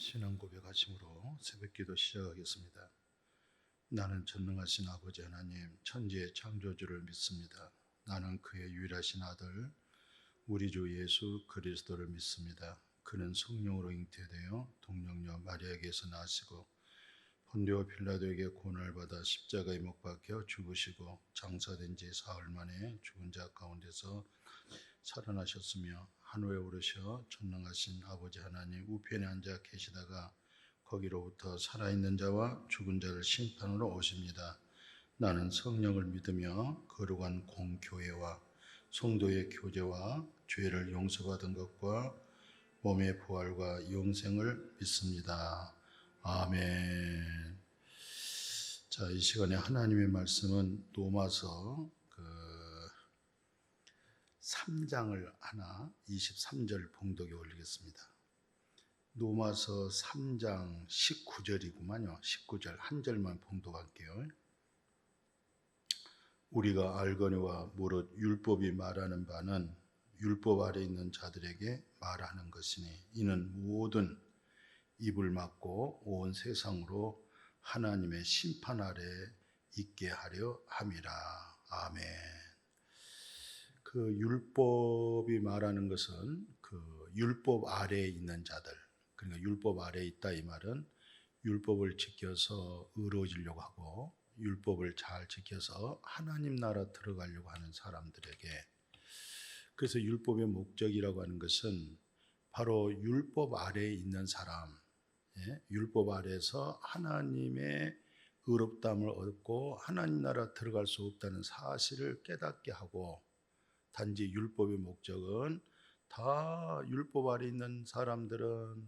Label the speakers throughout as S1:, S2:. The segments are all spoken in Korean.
S1: 신앙 고백하심으로 새벽기도 시작하겠습니다. 나는 전능하신 아버지 하나님 천지의 창조주를 믿습니다. 나는 그의 유일하신 아들 우리 주 예수 그리스도를 믿습니다. 그는 성령으로 잉태되어 동정녀 마리아에게서 나시고 본디오 빌라도에게 고난을 받아 십자가에 못 박혀 죽으시고 장사된 지 사흘 만에 죽은 자 가운데서 살아나셨으며 하늘에 오르셔 전능하신 아버지 하나님 우편에 앉아 계시다가 거기로부터 살아있는 자와 죽은 자를 심판으로 오십니다. 나는 성령을 믿으며 거룩한 공교회와 성도의 교제와 죄를 용서받은 것과 몸의 부활과 영생을 믿습니다. 아멘. 자, 이 시간에 하나님의 말씀은 로마서 3장을 하나 23절 봉독에 올리겠습니다. 로마서 3장 19절이구만요. 19절 한 절만 봉독할게요. 우리가 알거니와 무릇 율법이 말하는 바는 율법 아래 있는 자들에게 말하는 것이니 이는 모든 입을 막고 온 세상으로 하나님의 심판 아래 있게 하려 함이라. 아멘. 그 율법이 말하는 것은 그 율법 아래에 있는 자들, 그러니까 율법 아래에 있다 이 말은 율법을 지켜서 의로워지려고 하고 율법을 잘 지켜서 하나님 나라 들어가려고 하는 사람들에게, 그래서 율법의 목적이라고 하는 것은 바로 율법 아래에 있는 사람, 율법 아래에서 하나님의 의롭다함을 얻고 하나님 나라 들어갈 수 없다는 사실을 깨닫게 하고, 단지 율법의 목적은 다 율법 아래 있는 사람들은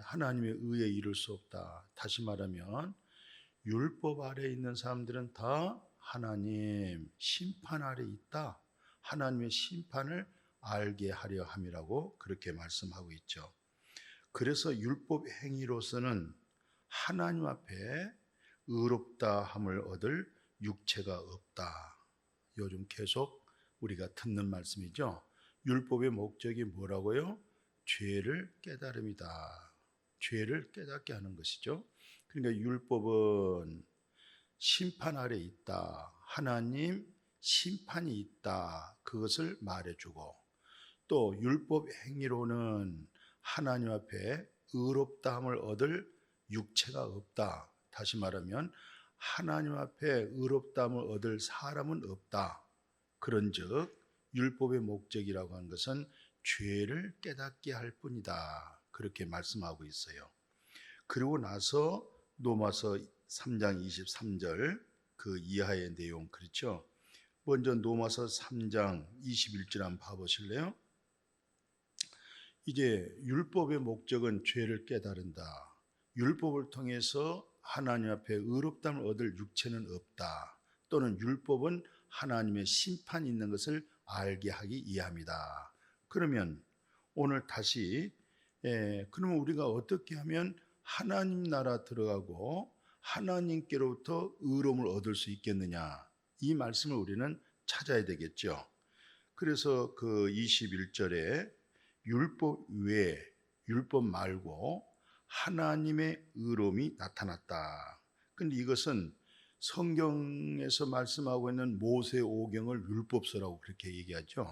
S1: 하나님의 의에 이를 수 없다. 다시 말하면 율법 아래 있는 사람들은 다 하나님 심판 아래 있다. 하나님의 심판을 알게 하려 함이라고 그렇게 말씀하고 있죠. 그래서 율법 행위로서는 하나님 앞에 의롭다함을 얻을 육체가 없다. 요즘 계속 우리가 듣는 말씀이죠. 율법의 목적이 뭐라고요? 죄를 깨달음이다. 죄를 깨닫게 하는 것이죠. 그러니까 율법은 심판 아래 있다. 하나님 심판이 있다. 그것을 말해주고, 또 율법 행위로는 하나님 앞에 의롭다함을 얻을 육체가 없다. 다시 말하면 하나님 앞에 의롭다함을 얻을 사람은 없다. 그런즉 율법의 목적이라고 하는 것은 죄를 깨닫게 할 뿐이다. 그렇게 말씀하고 있어요. 그리고 나서 로마서 3장 23절 그 이하의 내용, 그렇죠? 먼저 로마서 3장 21절 한번 봐보실래요? 이제 율법의 목적은 죄를 깨달은다. 율법을 통해서 하나님 앞에 의롭다함을 얻을 육체는 없다. 또는 율법은 하나님의 심판이 있는 것을 알게 하기 위함이다. 그러면 오늘 다시 그러면 우리가 어떻게 하면 하나님 나라 들어가고 하나님께로부터 의로움을 얻을 수 있겠느냐, 이 말씀을 우리는 찾아야 되겠죠. 그래서 그 21절에 율법 외에, 율법 말고 하나님의 의로움이 나타났다. 그런데 이것은 성경에서 말씀하고 있는 모세 오경을 율법서라고 그렇게 얘기하죠.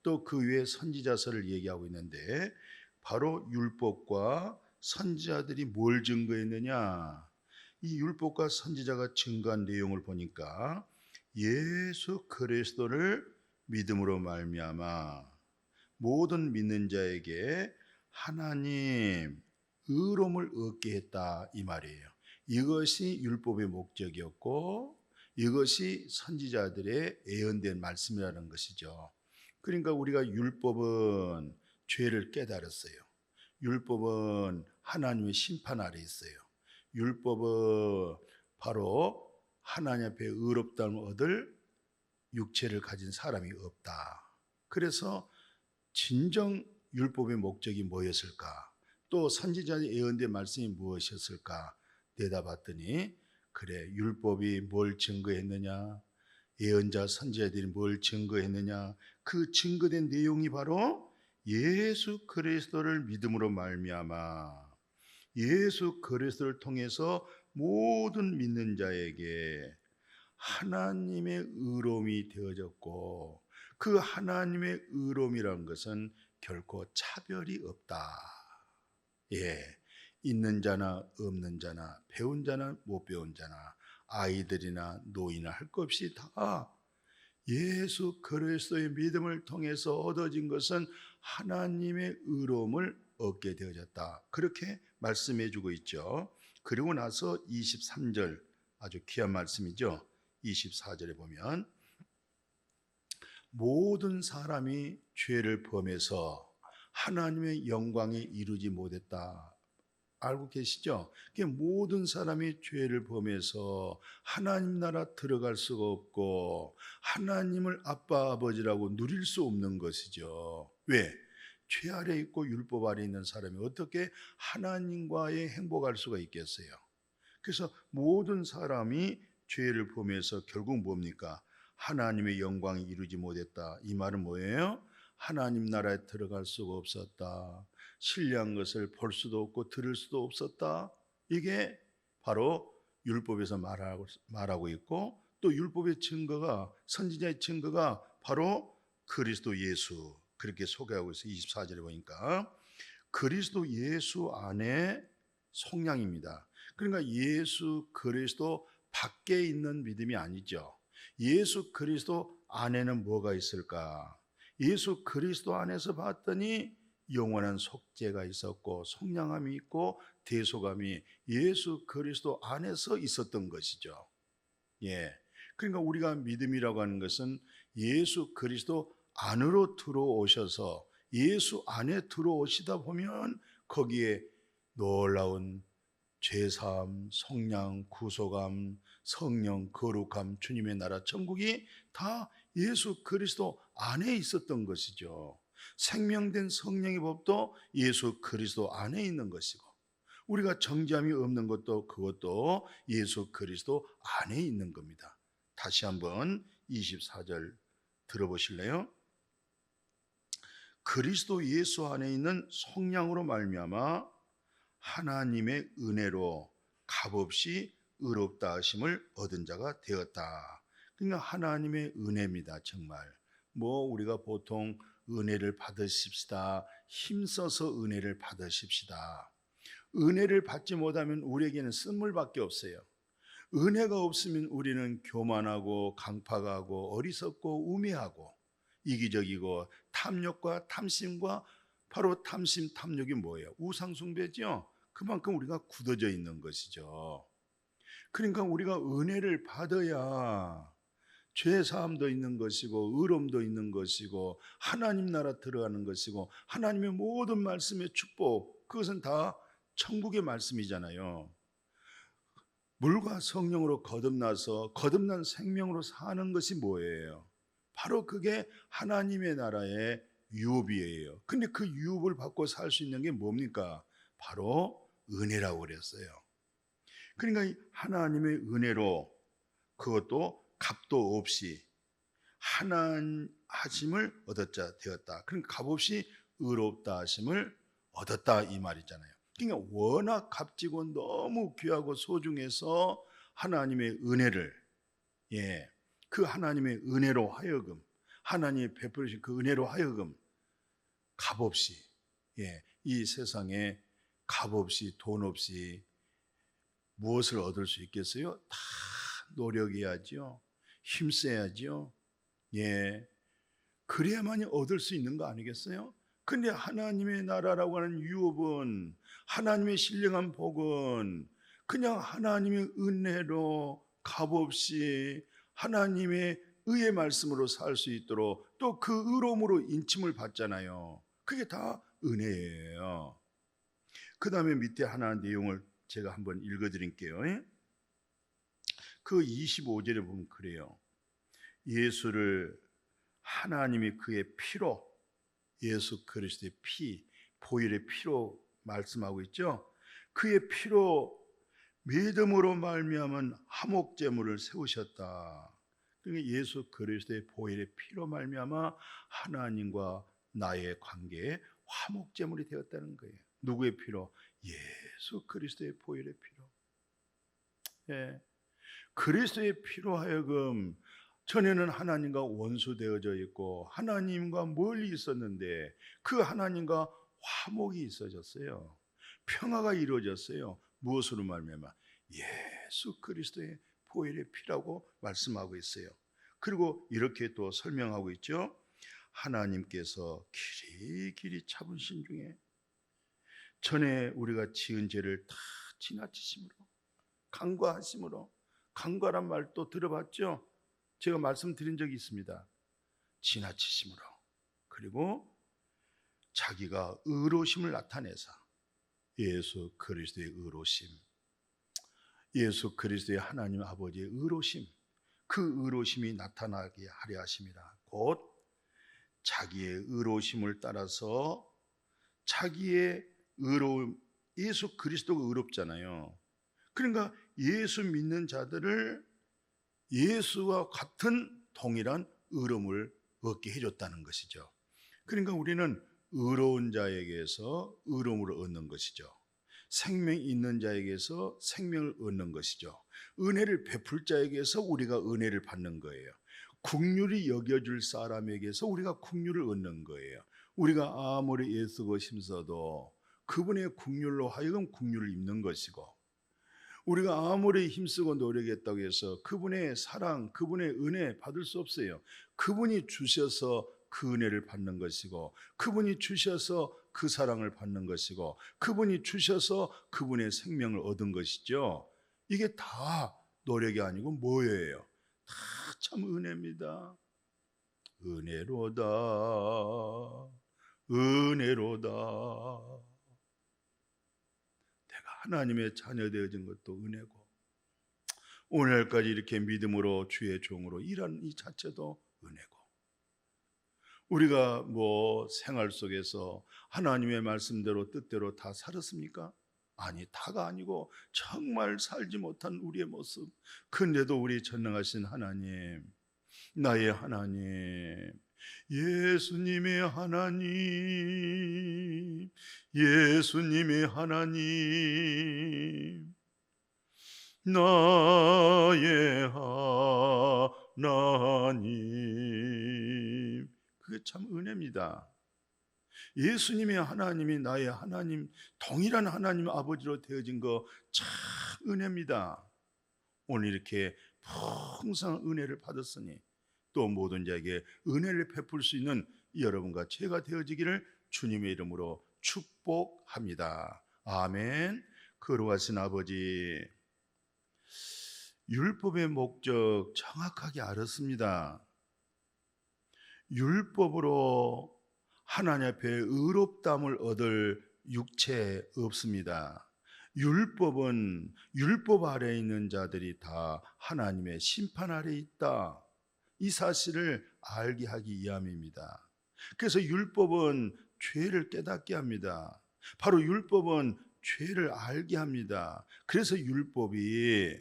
S1: 또 그 외에 선지자서를 얘기하고 있는데, 바로 율법과 선지자들이 뭘 증거했느냐, 이 율법과 선지자가 증거한 내용을 보니까 예수 그리스도를 믿음으로 말미암아 모든 믿는 자에게 하나님 의로움을 얻게 했다, 이 말이에요. 이것이 율법의 목적이었고 이것이 선지자들의 예언된 말씀이라는 것이죠. 그러니까 우리가 율법은 죄를 깨달았어요. 율법은 하나님의 심판 아래 있어요. 율법은 바로 하나님 앞에 의롭다함을 얻을 육체를 가진 사람이 없다. 그래서 진정 율법의 목적이 뭐였을까? 또 선지자의 예언된 말씀이 무엇이었을까? 내다봤더니, 그래, 율법이 뭘 증거했느냐? 예언자 선지자들이 뭘 증거했느냐? 그 증거된 내용이 바로 예수 그리스도를 믿음으로 말미암아 예수 그리스도를 통해서 모든 믿는 자에게 하나님의 의로움이 되어졌고, 그 하나님의 의로움이란 것은 결코 차별이 없다. 예, 있는 자나 없는 자나 배운 자나 못 배운 자나 아이들이나 노인이나 할 것 없이 다 예수 그리스도의 믿음을 통해서 얻어진 것은 하나님의 의로움을 얻게 되어졌다. 그렇게 말씀해 주고 있죠. 그리고 나서 23절, 아주 귀한 말씀이죠. 24절에 보면 모든 사람이 죄를 범해서 하나님의 영광에 이르지 못했다. 알고 계시죠? 모든 사람이 죄를 범해서 하나님 나라 들어갈 수가 없고 하나님을 아빠 아버지라고 누릴 수 없는 것이죠. 왜? 죄 아래 있고 율법 아래 있는 사람이 어떻게 하나님과의 행복할 수가 있겠어요? 그래서 모든 사람이 죄를 범해서 결국 뭡니까? 하나님의 영광이 이루지 못했다. 이 말은 뭐예요? 하나님 나라에 들어갈 수가 없었다. 신뢰한 것을 볼 수도 없고 들을 수도 없었다. 이게 바로 율법에서 말하고 있고, 또 율법의 증거가, 선지자의 증거가 바로 그리스도 예수, 그렇게 소개하고 있어요. 24절에 보니까 그리스도 예수 안에 속량입니다. 그러니까 예수 그리스도 밖에 있는 믿음이 아니죠. 예수 그리스도 안에는 뭐가 있을까? 예수 그리스도 안에서 봤더니 영원한 속죄가 있었고 속량함이 있고 대속함이 예수 그리스도 안에서 있었던 것이죠. 예. 그러니까 우리가 믿음이라고 하는 것은 예수 그리스도 안으로 들어오셔서 예수 안에 들어오시다 보면 거기에 놀라운 죄사함, 속량, 구속함, 성령, 거룩함, 주님의 나라, 천국이 다 예수 그리스도 안에 있었던 것이죠. 생명된 성령의 법도 예수 그리스도 안에 있는 것이고, 우리가 정죄함이 없는 것도 그것도 예수 그리스도 안에 있는 겁니다. 다시 한번 24절 들어보실래요? 그리스도 예수 안에 있는 속량으로 말미암아 하나님의 은혜로 값없이 의롭다 하심을 얻은 자가 되었다. 그러니까 하나님의 은혜입니다. 정말 우리가 보통 은혜를 받으십시다, 힘써서 은혜를 받으십시다. 은혜를 받지 못하면 우리에게는 쓴물밖에 없어요. 은혜가 없으면 우리는 교만하고 강팍하고 어리석고 우매하고 이기적이고 탐욕과 탐심과, 바로 탐심 탐욕이 뭐예요? 우상숭배죠. 그만큼 우리가 굳어져 있는 것이죠. 그러니까 우리가 은혜를 받아야 죄사함도 있는 것이고 의로움도 있는 것이고 하나님 나라 들어가는 것이고 하나님의 모든 말씀의 축복, 그것은 다 천국의 말씀이잖아요. 물과 성령으로 거듭나서 거듭난 생명으로 사는 것이 뭐예요? 바로 그게 하나님의 나라의 유업이에요. 근데 그 유업을 받고 살 수 있는 게 뭡니까? 바로 은혜라고 그랬어요. 그러니까 하나님의 은혜로, 그것도 값도 없이 하심을 얻었자 되었다. 그러니까 값없이 의롭다 하심을 얻었다 이 말이잖아요. 그러니까 워낙 값지고 너무 귀하고 소중해서 하나님의 은혜를, 그 하나님의 은혜로 하여금, 하나님이 베풀으신 그 은혜로 하여금 값없이, 이 세상에 값없이 돈 없이 무엇을 얻을 수 있겠어요? 다 노력해야죠. 힘써야죠. 그래야만이 얻을 수 있는 거 아니겠어요? 근데 하나님의 나라라고 하는 유업은, 하나님의 신령한 복은 그냥 하나님의 은혜로 값없이 하나님의 의의 말씀으로 살 수 있도록 또 그 의로움으로 인침을 받잖아요. 그게 다 은혜예요. 그 다음에 밑에 하나 내용을 제가 한번 읽어드릴게요. 그 25절에 보면 그래요. 예수를 하나님이 그의 피로, 예수 그리스도의 피, 보혈의 피로 말씀하고 있죠. 그의 피로 믿음으로 말미암은 화목제물을 세우셨다. 그러니까 예수 그리스도의 보혈의 피로 말미암아 하나님과 나의 관계에 화목제물이 되었다는 거예요. 누구의 피로? 예수 그리스도의 보혈의 피로. 예. 그리스도의 피로 하여금 전에는 하나님과 원수되어져 있고 하나님과 멀리 있었는데 그 하나님과 화목이 있어졌어요. 평화가 이루어졌어요. 무엇으로 말미암아? 예수 그리스도의 보혈의 피라고 말씀하고 있어요. 그리고 이렇게 또 설명하고 있죠. 하나님께서 길이 참으신 중에 전에 우리가 지은 죄를 다 지나치심으로, 간과하심으로, 간과란 말 또 들어봤죠? 제가 말씀드린 적이 있습니다. 지나치심으로, 그리고 자기가 의로심을 나타내서 예수 그리스도의 의로심, 예수 그리스도의 하나님 아버지의 의로심, 그 의로심이 나타나게 하려 하심이라. 곧 자기의 의로심을 따라서 자기의 의로움, 예수 그리스도가 의롭잖아요. 그러니까 예수 믿는 자들을 예수와 같은 동일한 의로움을 얻게 해줬다는 것이죠. 그러니까 우리는 의로운 자에게서 의로움을 얻는 것이죠. 생명이 있는 자에게서 생명을 얻는 것이죠. 은혜를 베풀 자에게서 우리가 은혜를 받는 거예요. 긍휼히 여겨줄 사람에게서 우리가 긍휼을 얻는 거예요. 우리가 아무리 애쓰고 힘써도 그분의 긍휼로 하여금 긍휼을 입는 것이고, 우리가 아무리 힘쓰고 노력했다고 해서 그분의 사랑, 그분의 은혜 받을 수 없어요. 그분이 주셔서 그 은혜를 받는 것이고, 그분이 주셔서 그 사랑을 받는 것이고, 그분이 주셔서 그분의 생명을 얻은 것이죠. 이게 다 노력이 아니고 뭐예요? 다 참 은혜입니다. 은혜로다, 은혜로다. 내가 하나님의 자녀 되어진 것도 은혜고, 오늘까지 이렇게 믿음으로 주의 종으로 일하는 이 자체도 은혜고, 우리가 뭐 생활 속에서 하나님의 말씀대로 뜻대로 다 살았습니까? 아니, 다가 아니고 정말 살지 못한 우리의 모습. 근데도 우리 전능하신 하나님, 나의 하나님, 예수님의 하나님, 예수님의 하나님, 나의 하나님. 그게 참 은혜입니다. 예수님의 하나님이 나의 하나님, 동일한 하나님 아버지로 되어진 거 참 은혜입니다. 오늘 이렇게 풍성한 은혜를 받았으니 또 모든 자에게 은혜를 베풀 수 있는 여러분과 제가 되어지기를 주님의 이름으로 축복합니다. 아멘. 거룩하신 아버지, 율법의 목적 정확하게 알았습니다. 율법으로 하나님 앞에 의롭다함을 얻을 육체 없습니다. 율법은 율법 아래에 있는 자들이 다 하나님의 심판 아래에 있다, 이 사실을 알게 하기 위함입니다. 그래서 율법은 죄를 깨닫게 합니다. 바로 율법은 죄를 알게 합니다. 그래서 율법이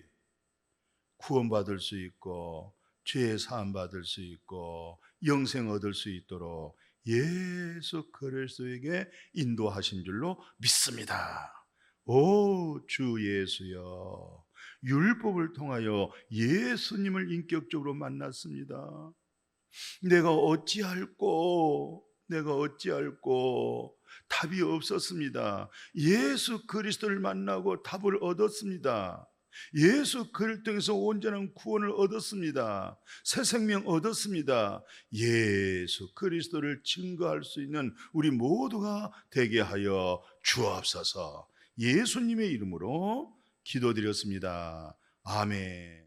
S1: 구원받을 수 있고 죄 사함 받을 수 있고 영생 얻을 수 있도록 예수 그리스도에게 인도하신 줄로 믿습니다. 오 주 예수여, 율법을 통하여 예수님을 인격적으로 만났습니다. 내가 어찌할꼬 답이 없었습니다. 예수 그리스도를 만나고 답을 얻었습니다. 예수 그리스도 통해서 온전한 구원을 얻었습니다. 새 생명 얻었습니다. 예수 그리스도를 증거할 수 있는 우리 모두가 되게 하여 주옵소서. 예수님의 이름으로 기도드렸습니다. 아멘.